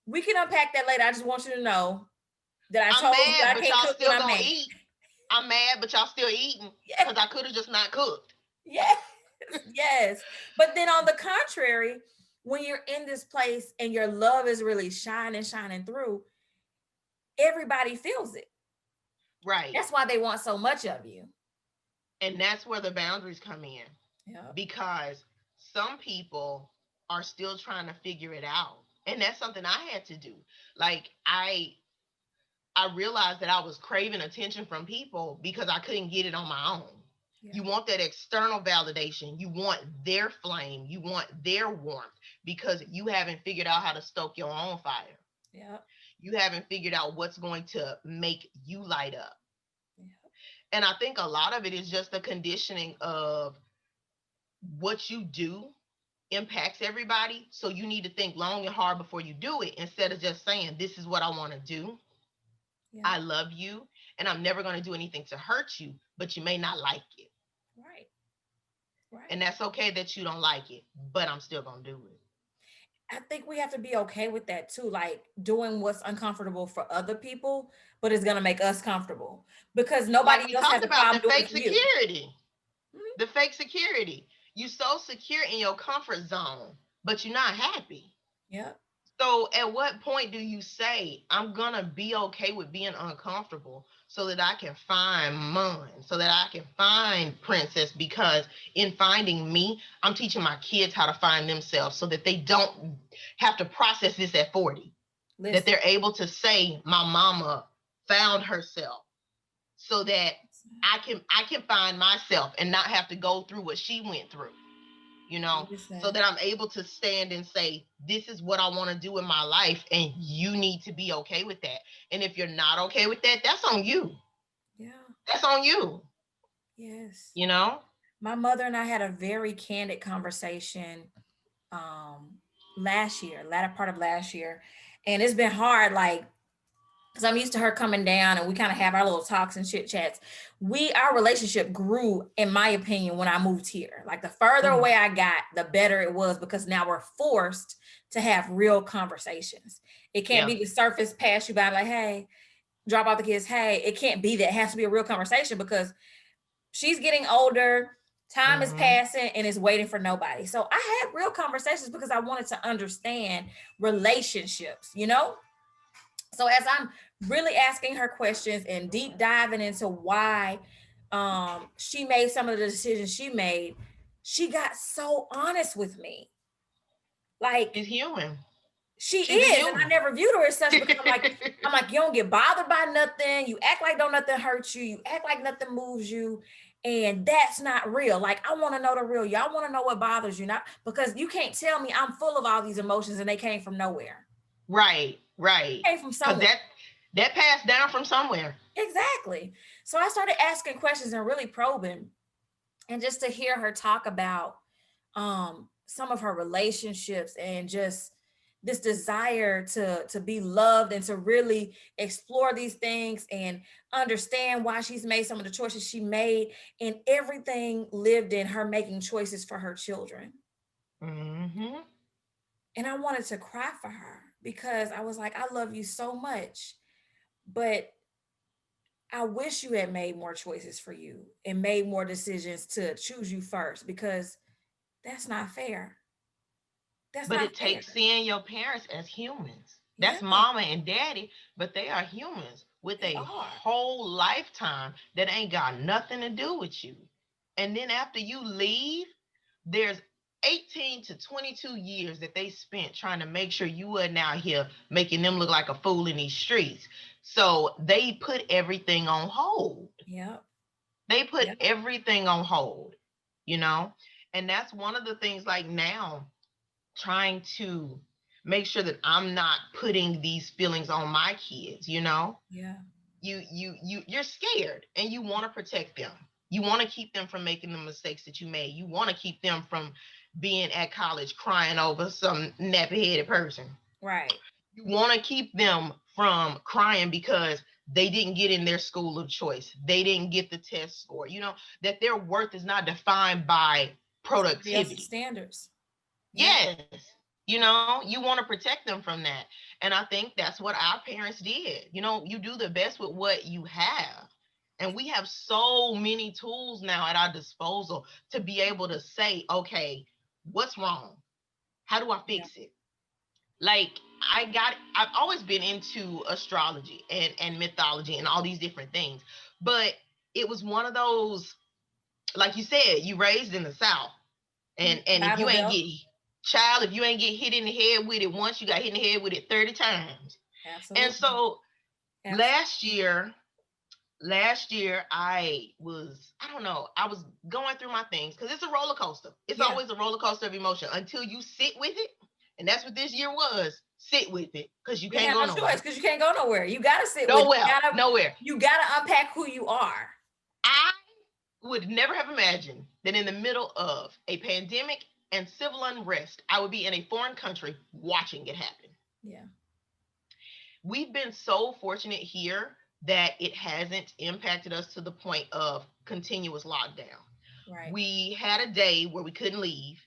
We can unpack that later. I just want you to know that I I'm told you mad, I but can't y'all cook when still I'm gonna mad. eat. I'm mad, but y'all still eating Yeah. because I could have just not cooked. Yes. Yes. But then on the contrary, when you're in this place and your love is really shining through, everybody feels it. Right. That's why they want so much of you. And that's where the boundaries come in, Yep. because some people are still trying to figure it out. And that's something I had to do. Like I realized that I was craving attention from people because I couldn't get it on my own. Yeah. You want that external validation. You want their flame. You want their warmth because you haven't figured out how to stoke your own fire. Yeah. You haven't figured out what's going to make you light up. Yeah. And I think a lot of it is just the conditioning of what you do impacts everybody. So you need to think long and hard before you do it instead of just saying, this is what I want to do. Yeah. I love you and I'm never going to do anything to hurt you, but you may not like it. Right. And Right. that's okay that you don't like it, but I'm still going to do it. I think we have to be okay with that too, like doing what's uncomfortable for other people, but it's gonna make us comfortable because Like nobody we else has talked a about, problem the doing fake it for you. security, Mhm. the fake security. You so secure in your comfort zone, but you're not happy. Yeah. So at what point do you say, I'm gonna be okay with being uncomfortable so that I can find mine, so that I can find princess? Because in finding me, I'm teaching my kids how to find themselves so that they don't have to process this at 40. That Listen. they're able to say, my mama found herself so that I can find myself and not have to go through what she went through, so Listen. that I'm able to stand and say, this is what I want to do in my life, and you need to be okay with that. And if you're not okay with that, that's on you. Yeah. That's on you, Yes. you know? My mother and I had a very candid conversation um last year, latter part of last year. And it's been hard, like, because I'm used to her coming down and we kind of have our little talks and chit chats. Our relationship grew, in my opinion, when I moved here. Like the further Mm. away I got, the better it was because now we're forced to have real conversations. It can't Yeah. be the surface pass you by, like, hey, drop off the kids. Hey, it can't be that. It has to be a real conversation because she's getting older, time is Mm-hmm. passing, and is waiting for nobody. So I had real conversations because I wanted to understand relationships. So as I'm really asking her questions and deep diving into why she made some of the decisions she made, she got so honest with me. Like, She's human. she She's a is, and I human. never viewed her as such because I'm like, you don't get bothered by nothing. You act like don't nothing hurt you. You act like nothing moves you. And that's not real. Like, I want to know the real you. I want to know what bothers you, not because you can't tell me I'm full of all these emotions and they came from nowhere. Right, right. They came from Because somewhere. that passed down from somewhere. Exactly. So I started asking questions and really probing, and just to hear her talk about some of her relationships and just this desire to be loved and to really explore these things and understand why she's made some of the choices she made, and everything lived in her making choices for her children. Mm-hmm. And I wanted to cry for her because I was like, I love you so much, but I wish you had made more choices for you and made more decisions to choose you first, because that's not fair. That's But not it fair. takes seeing your parents as humans. Yeah, That's mama and daddy, but they are humans with they a are. whole lifetime that ain't got nothing to do with you. And then after you leave, there's 18 to 22 years that they spent trying to make sure you wasn't out here making them look like a fool in these streets. So they put everything on hold. Yep. They put Yep. everything on hold, you know? And that's one of the things, like now, trying to make sure that I'm not putting these feelings on my kids. Yeah. You're scared and you want to protect them. You want to keep them from making the mistakes that you made. You want to keep them from being at college crying over some nappy-headed person. Right. You want to keep them from crying because they didn't get in their school of choice. They didn't get the test score. That their worth is not defined by Somebody else's productivity. standards. Yeah. Yes. You want to protect them from that. And I think that's what our parents did. You do the best with what you have. And we have so many tools now at our disposal to be able to say, okay, what's wrong? How do I Yeah. fix it? Like, I've always been into astrology and mythology and all these different things. But it was one of those, like you said, you raised in the South. And if you Bible ain't Belt. get child, if you ain't get hit in the head with it once, you got hit in the head with it 30 times. And Absolutely. so Absolutely. last year I don't know, I was going through my things because it's a roller coaster. It's Yeah. always a roller coaster of emotion until you sit with it. And that's what this year was. Sit with it because you You didn't can't have go no choice nowhere. because you can't go nowhere. You gotta sit with it. Nowhere. Nowhere. You gotta unpack who you are. I would never have imagined that in the middle of a pandemic and civil unrest, I would be in a foreign country watching it happen. Yeah. We've been so fortunate here that it hasn't impacted us to the point of continuous lockdown. Right. We had a day where we couldn't leave.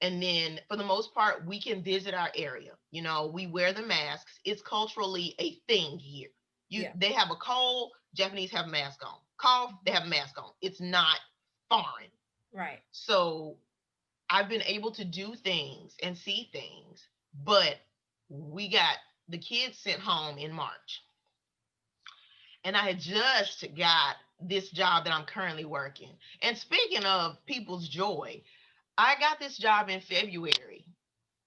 And then for the most part, we can visit our area. We wear the masks. It's culturally a thing here. Yeah. They have a cold, Japanese have a mask on. Cough, they have a mask on. It's not foreign. Right. So I've been able to do things and see things, but we got the kids sent home in March. And I had just got this job that I'm currently working. And speaking of people's joy, I got this job in February.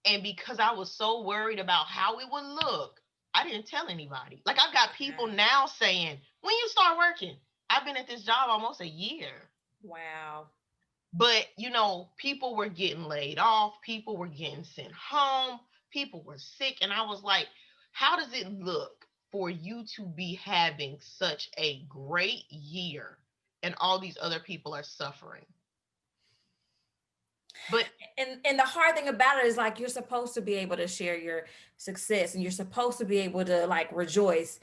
And because I was so worried about how it would look, I didn't tell anybody. Like, I've got people Wow. now saying, when you start working? I've been at this job almost a year. Wow. But, people were getting laid off, people were getting sent home, people were sick. And I was like, how does it look for you to be having such a great year and all these other people are suffering? But And the hard thing about it is like you're supposed to be able to share your success and you're supposed to be able to like rejoice.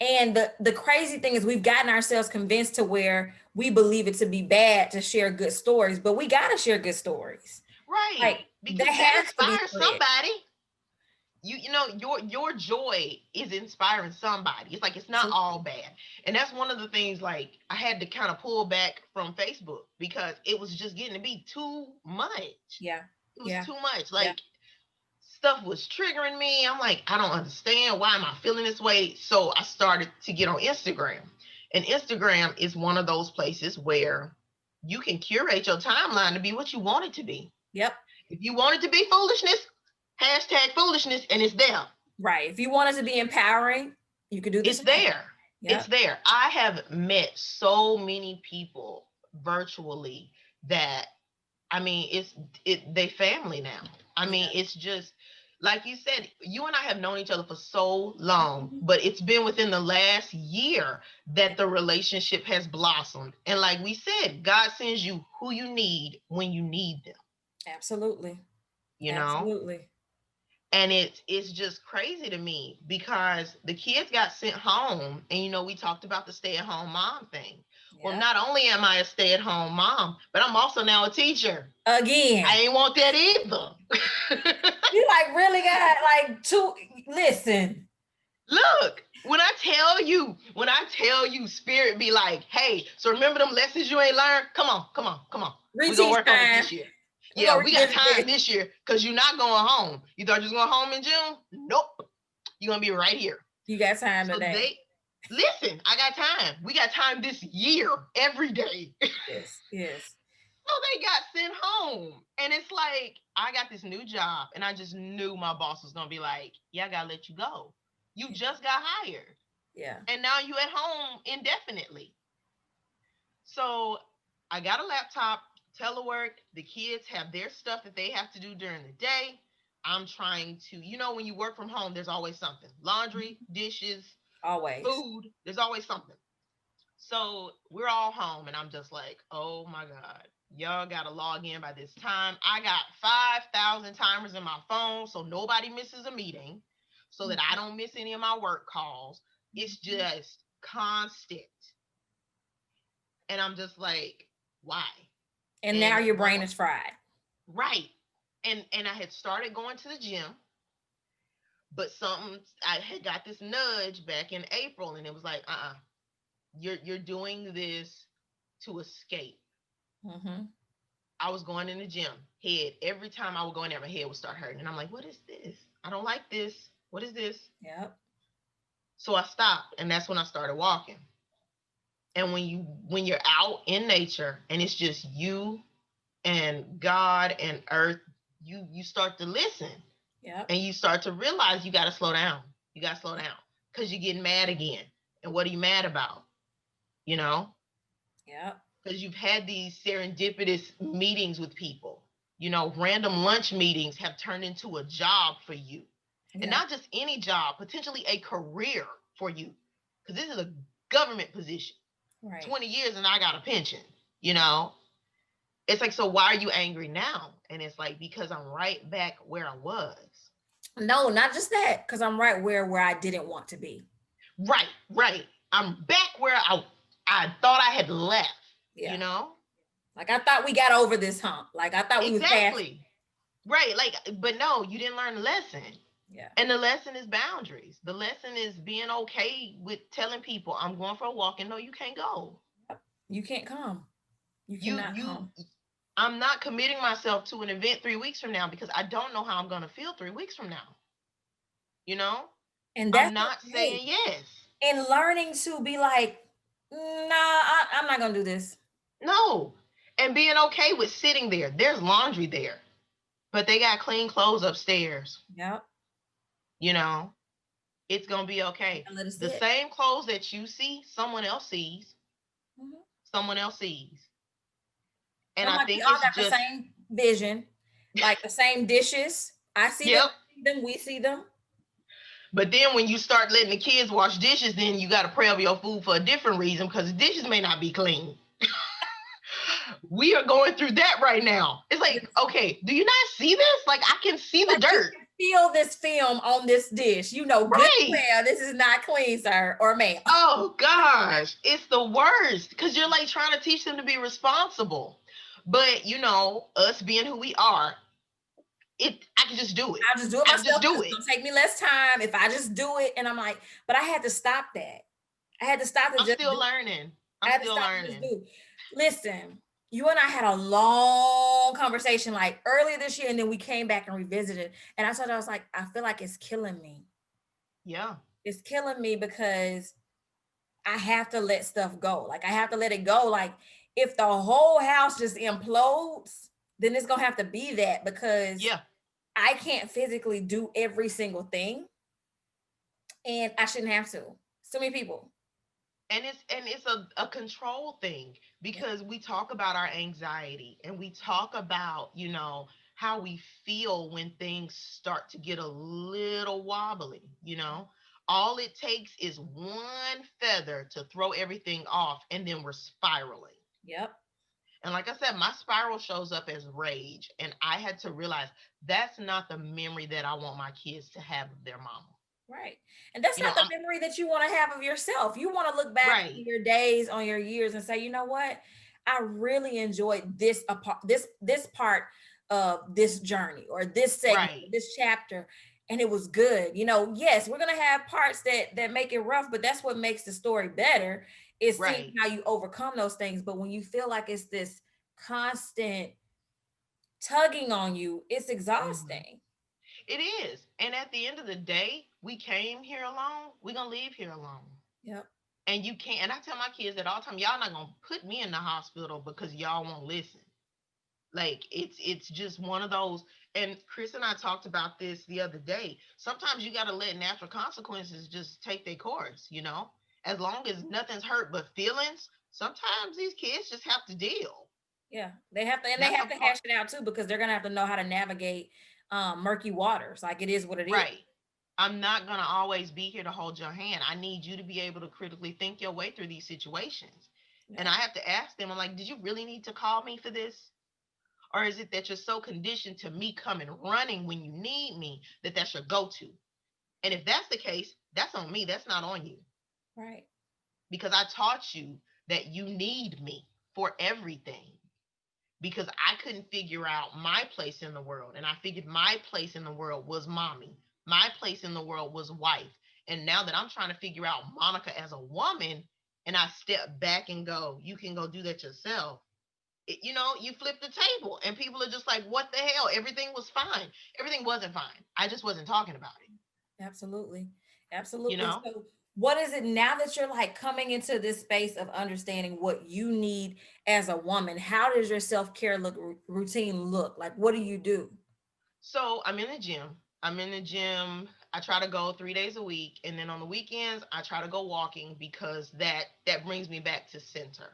And the crazy thing is we've gotten ourselves convinced to where we believe it to be bad to share good stories, but we got to share good stories. right, Like that because that has to be inspires spread. somebody. Your joy is inspiring somebody. It's like it's not all Absolutely. bad. And that's one of the things, like, I had to kind of pull back from Facebook because it was just getting to be too much. Yeah. It was Yeah. too much. Yeah. Like, stuff was triggering me. I'm like, I don't understand, why am I feeling this way? So I started to get on Instagram. And Instagram is one of those places where you can curate your timeline to be what you want it to be. Yep. If you want it to be foolishness, hashtag foolishness, and it's there. Right. If you want it to be empowering, you could do the It's same. there. It's Yep. there. I have met so many people virtually that, I mean, they family now. I mean, Yeah. it's just like you said, you and I have known each other for so long, Mhm. but it's been within the last year that the relationship has blossomed. And like we said, God sends you who you need when you need them, Absolutely. you know? Absolutely. And it's just crazy to me because the kids got sent home, and we talked about the stay-at-home mom thing. Well, Yeah. not only am I a stay-at-home mom, but I'm also now a teacher. I Again. ain't want that either. You like really got like two. Listen, Look, when I tell you, spirit be like, hey, so remember them lessons you ain't learned? Come on, come on, come on. We're gonna reteach work on it time. this year. We're Yeah, gonna we got revisit this. time this year because you're not going home. You thought you was going home in June? Nope. You're gonna be right here. You got time So today. they listen, I got time. We got time this year, every day. Yes. Yes. So they got sent home. And it's like, I got this new job, and I just knew my boss was gonna be like, yeah, I gotta let you go. You just got hired. Yeah. And now you at home indefinitely. So I got a laptop, telework. The kids have their stuff that they have to do during the day. I'm trying to, when you work from home, there's always something: laundry, dishes, Always. food. There's always something. So we're all home, and I'm just like, oh my God, y'all got to log in by this time. I got 5,000 timers in my phone so nobody misses a meeting, so that I don't miss any of my work calls. It's just constant. And I'm just like, why? And now And your one, brain is fried. right. and I had started going to the gym, but something, I had got this nudge back in April, and it was like, you're doing this to escape. Mm-hmm. I was going in the gym, head, every time I would go in there, my head would start hurting. And I'm like, what is this? I don't like this. What is this? Yep. So I stopped, and that's when I started walking. And when you're out in nature and it's just you and God and earth, you start to listen, Yep. and you start to realize you got to slow down. You got to slow down because you're getting mad again. And what are you mad about? You know, Yep. because you've had these serendipitous meetings with people. Random lunch meetings have turned into a job for you. And Yep. not just any job, potentially a career for you. Because this is a government position. Right. 20 years and I got a pension, you know? It's like, so why are you angry now? And it's like, because I'm right back where I was. No, not just that, because I'm right where I didn't want to be. Right, right. I'm back where I thought I had left, you Yeah. know? Like I thought we got over this hump. Like I thought we was past. Exactly. Right. Like, but no, you didn't learn the lesson. Yeah. And the lesson is boundaries. The lesson is being okay with telling people, I'm going for a walk, and no, you can't go. You can't come. You You cannot you come. I'm not committing myself to an event 3 weeks from now because I don't know how I'm gonna feel 3 weeks from now. You know? And I'm that's not okay. saying yes. And learning to be like, nah, I'm not gonna do this. No. And being okay with sitting there. There's laundry there. But they got clean clothes upstairs. Yep. You know? It's gonna be okay. And let it The sit. same clothes that you see, someone else sees. Mhm. Someone else sees. And I'm I like, we think all it's got the just, same vision, like the same dishes. I see them, yep. you see them, we see them. But then when you start letting the kids wash dishes, then you got to pray over your food for a different reason because the dishes may not be clean. We are going through that right now. It's like, Listen, okay, do you not see this? Like, I can see the like you dirt. can feel this film on this dish. You know good and Right. well this is not clean, sir or ma'am. Oh, gosh. It's the worst because you're like trying to teach them to be responsible. But, us being who we are, I can just do it. I'll just do it I can just myself do because it's it. gonna take me less time if I just do it. And I'm like, but I had to stop that. I had to stop and I'm just still do. learning. I I'm had to still stop and just learning. do. Listen, you and I had a long conversation like earlier this year, and then we came back and revisited. And I told her, I was like, I feel like it's killing me. Yeah. It's killing me because I have to let stuff go. Like I have to let it go. Like if the whole house just implodes, then it's gonna have to be that because Yeah. I can't physically do every single thing, and I shouldn't have to. So many people. And it's a control thing Yeah. because we talk about our anxiety and we talk about how we feel when things start to get a little wobbly. All it takes is one feather to throw everything off, and then we're spiraling. Yep. And like I said, my spiral shows up as rage, and I had to realize that's not the memory that I want my kids to have of their mama. Right. And that's not the I'm memory that you want to have of yourself. You want to look back on right. your days, on your years and say, you know what? I really enjoyed this part of this journey or this segment, or Right. this chapter, and it was good. Yes, we're gonna have parts that make it rough, but that's what makes the story better is seeing Right. how you overcome those things. But when you feel like it's this constant tugging on you, it's Mhm. exhausting. It is. And at the end of the day, we came here alone. We're going to leave here alone. Yep. And you can't. And I tell my kids that all the time, y'all not going to put me in the hospital because y'all won't listen. Like, it's just one of those. And Chris and I talked about this the other day. Sometimes you got to let natural consequences just take their course. As long as nothing's hurt but feelings, sometimes these kids just have to deal. Yeah, they have to, and they That's a have to part. hash it out too because they're gonna have to know how to navigate murky waters. Like it is what it is. Right. I'm not going to always be here to hold your hand. I need you to be able to critically think your way through these situations. And Yeah, I have to ask them, I'm like, did you really need to call me for this? Or is it that you're so conditioned to me coming running when you need me that that's your go to? And if that's the case, that's on me. That's not on you. right. Because I taught you that you need me for everything. because I couldn't figure out my place in the world. And I figured my place in the world was mommy. My place in the world was wife. And now that I'm trying to figure out Monica as a woman, and I step back and go, you can go do that yourself. You flip the table and people are just like, what the hell? Everything was fine. Everything wasn't fine. I just wasn't talking about it, Absolutely. you Absolutely. know? So, what is it now that you're like coming into this space of understanding what you need as a woman? How does your self care routine look? Like, what do you do? So I'm in the gym. I'm in the gym. I try to go 3 days a week. And then on the weekends, I try to go walking because that brings me back to center.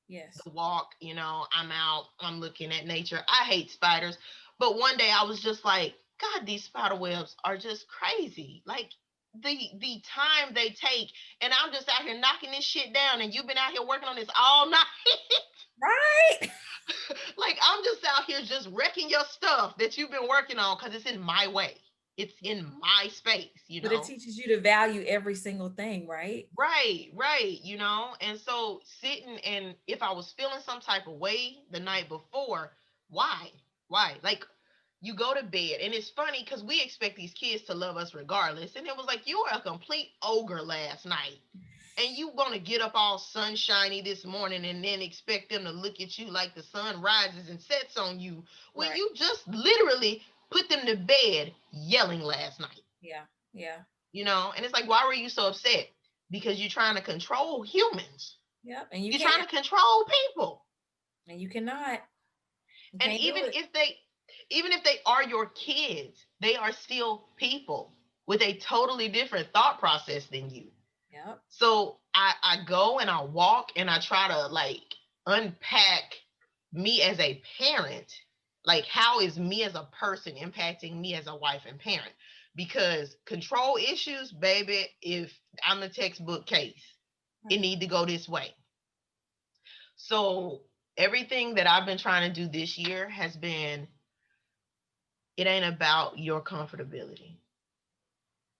Yes. The walk, I'm out, I'm looking at nature. I hate spiders. But one day I was just like, God, these spider webs are just crazy. Like the time they take, and I'm just out here knocking this shit down, and you've been out here working on this all night. Right. Like I'm just out here just wrecking your stuff that you've been working on because it's in my way. It's in my space, you But it know. teaches you to value every single thing, right? Right, right, And so sitting, and if I was feeling some type of way the night before, why? Why? Like you go to bed, and it's funny because we expect these kids to love us regardless. And it was like, you were a complete ogre last night. And you want to get up all sunshiny this morning and then expect them to look at you like the sun rises and sets on you when Right. you just literally put them to bed yelling last night, Yeah. Yeah. And it's like, why were you so upset? Because you're trying to control humans. Yeah. And you You're can't. trying to control people. And you cannot. You And can't do it. even if they are your kids, they are still people with a totally different thought process than you. Yep. So I go and I walk and I try to like unpack me as a parent. Like, how is me as a person impacting me as a wife and parent? Because control issues, baby, if I'm the textbook case, it Right. need to go this way. So everything that I've been trying to do this year has been, it ain't about your comfortability.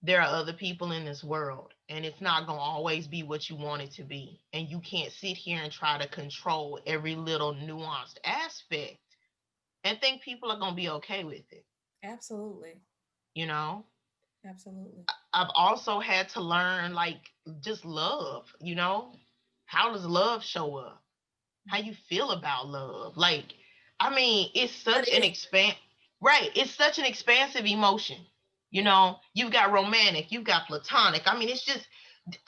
There are other people in this world, and it's not going to always be what you want it to be, and you can't sit here and try to control every little nuanced aspect and think people are going to be okay with it. Absolutely. you know Absolutely. I've also had to learn, like, just love. How does love show up? How you feel about love? Like, I mean, it's What such an is? right, it's such an expansive emotion. You've got romantic, you've got platonic. I mean, it's just,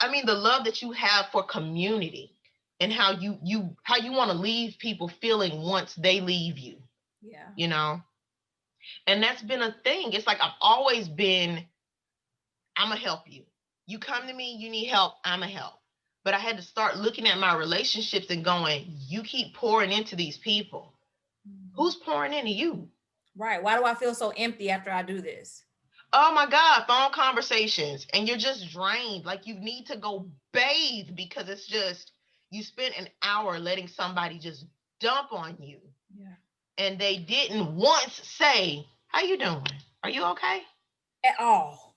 I mean, the love that you have for community, and how you want to leave people feeling once they leave you. Yeah. You know, and that's been a thing. It's like I've always been, I'm gonna help you. You come to me, you need help, I'm gonna help. But I had to start looking at my relationships and going, you keep pouring into these people. Mhm. Who's pouring into you? Right. Why do I feel so empty after I do this? Oh my God, phone conversations, and you're just drained. Like, you need to go bathe because it's just, you spent an hour letting somebody just dump on you, Yeah. and they didn't once say, how you doing? Are you okay? At all.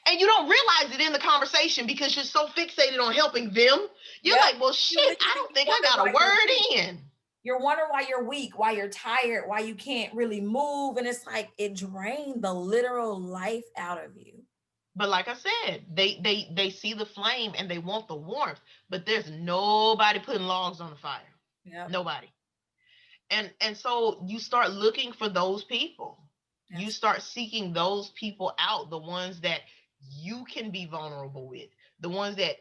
And you don't realize it in the conversation because you're so fixated on helping them. You're Yep. like, well, You shit, I literally don't think I wonder got a why you're weak. word in. You're wondering why you're weak, why you're tired, why you can't really move. And it's like it drained the literal life out of you. But like I said, they see the flame and they want the warmth, but there's nobody putting logs on the fire. Yep. Nobody. And so you start looking for those people. You Absolutely. start seeking those people out, the ones that you can be vulnerable with, the ones that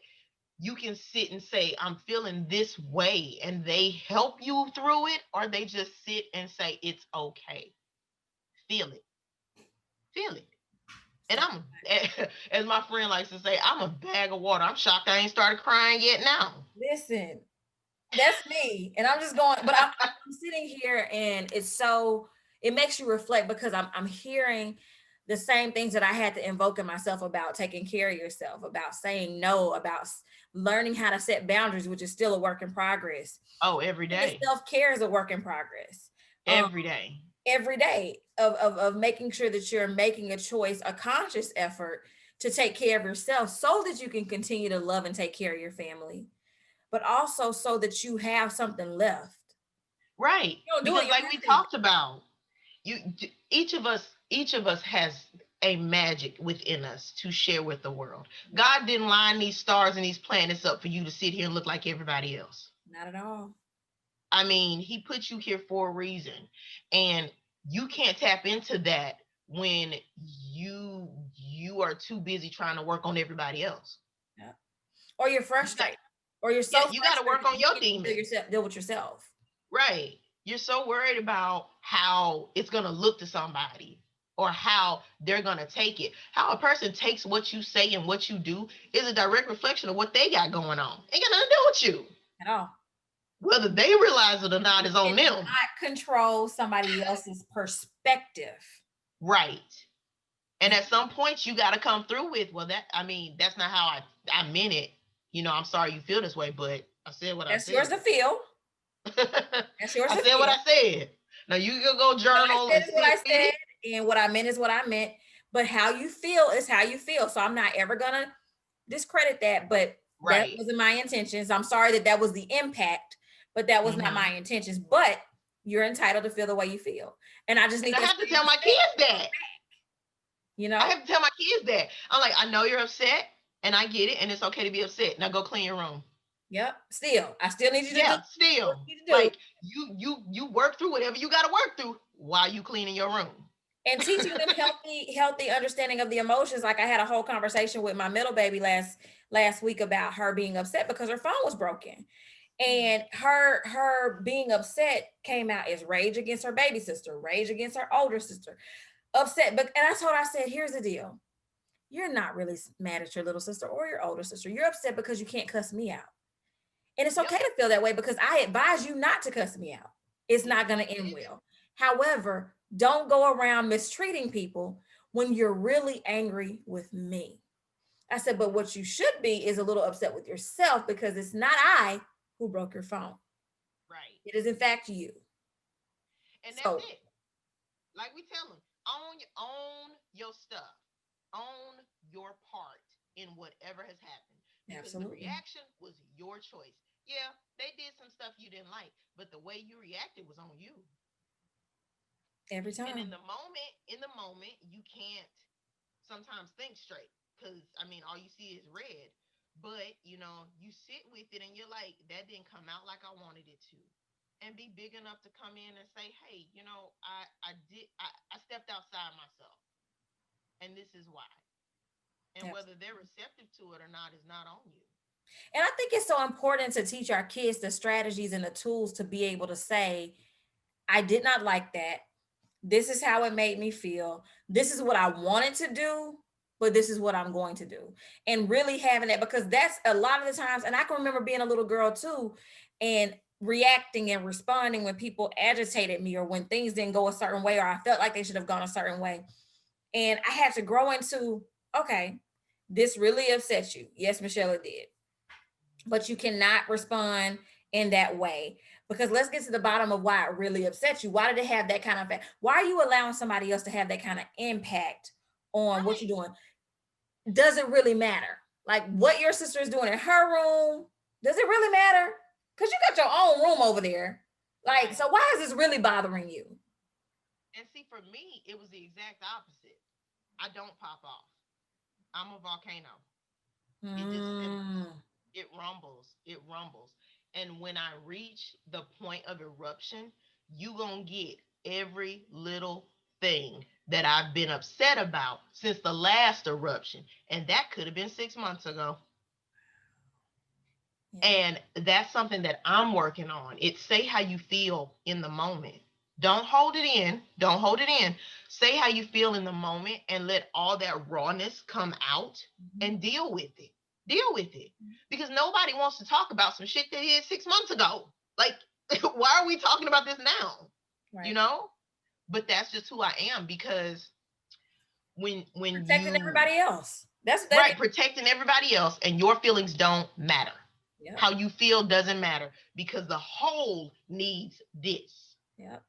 you can sit and say, I'm feeling this way, and they help you through it, or they just sit and say, it's okay. Feel it. Feel it. And So I'm, as my friend likes to say, I'm a bag of water. I'm shocked I ain't started crying yet now. listen, that's me. And I'm just going, but I'm sitting here and it makes you reflect because I'm hearing the same things that I had to invoke in myself about taking care of yourself, about saying no, about learning how to set boundaries, which is still a work in progress. Oh, every Even day. self-care is a work in progress. Um, Every day. every day of making sure that you're making a choice, a conscious effort to take care of yourself so that you can continue to love and take care of your family, but also so that you have something left. Right. You don't do it, Because you like we have to. talked about, you each of us has a magic within us to share with the world. Yep. God didn't line these stars and these planets up for you to sit here and look like everybody else. Not at all. I mean, he put you here for a reason. And you can't tap into that when you are too busy trying to work on everybody else. Yeah. Or you're You got frustrated. Or you're so Yeah, you got to frustrated work that on you your can't demons. deal with yourself. Right. You're so worried about how it's going to look to somebody or how they're going to take it. How a person takes what you say and what you do is a direct reflection of what they got going on. Ain't got nothing to do with you. At all. Whether they realize it or not You is on them. cannot control somebody else's perspective. Right. And You, at some point you got to come through with, well, that's not how I meant it. I'm sorry you feel this way, but I said what I that's yours said. to feel. That's yours I to said what feel. I said. Now you can go What I journal said and is what sit I with said, it. and what I meant is what I meant. But how you feel is how you feel. So I'm not ever gonna discredit that. But that Right. wasn't my intentions. I'm sorry that that was the impact, but that was not Mm-hmm. my intentions. But you're entitled to feel the way you feel, and I just And need I that have to same tell my respect. kids that. You I know. have to tell my kids that. I'm like, I know you're upset, and I get it, and it's okay to be upset. Now go clean your room. Yep. Still, I still need you to do Yeah, what still, you need to do. like you work through whatever you got to work through while you cleaning your room. And teaching them healthy understanding of the emotions. Like I had a whole conversation with my middle baby last week about her being upset because her phone was broken, and her being upset came out as rage against her baby sister, rage against her older sister, upset. But and I told her, I said, here's the deal: you're not really mad at your little sister or your older sister. You're upset because you can't cuss me out, and it's Yep. okay to feel that way because I advise you not to cuss me out. It's not going to end well. However, don't go around mistreating people when you're really angry with me. I said, but what you should be is a little upset with yourself because it's not I who broke your phone. Right. It is, in fact, you. And that's So, it. Like we tell them, own your stuff, own your part in whatever has happened, because the absolutely. reaction was your choice. Yeah, they did some stuff you didn't like, but the way you reacted was on you. Every And time. in the moment, you can't sometimes think straight because all you see is red. But you sit with it and you're like, that didn't come out like I wanted it to. And be big enough to come in and say, hey, I stepped outside myself, and this is why. And whether they're receptive to it or not is not on you. And I think it's so important to teach our kids the strategies and the tools to be able to say, I did not like that. This is how it made me feel. This is what I wanted to do, but this is what I'm going to do. And really having that, because that's a lot of the times, and I can remember being a little girl too, and reacting and responding when people agitated me or when things didn't go a certain way or I felt like they should have gone a certain way. And I had to grow into, okay, this really upset you. Yes, Michelle, it did. But you cannot respond in that way, because let's get to the bottom of why it really upset you. Why did it have that kind of, why are you allowing somebody else to have that kind of impact on what you're Right. doing? Does it really matter? Like what your sister is doing in her room, does it really matter? Because you got your own room over there. Like, Right. so why is this really bothering you? And see, for me, it was the exact opposite. I don't pop off. I'm a volcano. It just simmers. Mm, It rumbles. It rumbles. And when I reach the point of eruption, you gonna get every little thing that I've been upset about since the last eruption. And that could have been 6 months ago. yeah, And that's something that I'm working on. It's say how you feel in the moment. Don't hold it in. Don't hold it in. Say how you feel in the moment and let all that rawness come out mhm, and deal with it. Deal with it. Because nobody wants to talk about some shit they did 6 months ago. Like, why are we talking about this now? You right. know? But that's just who I am, because when Protecting you everybody else. That's that. right, protecting everybody else and your feelings don't matter. Yep. How you feel doesn't matter, because the whole needs this. Yep.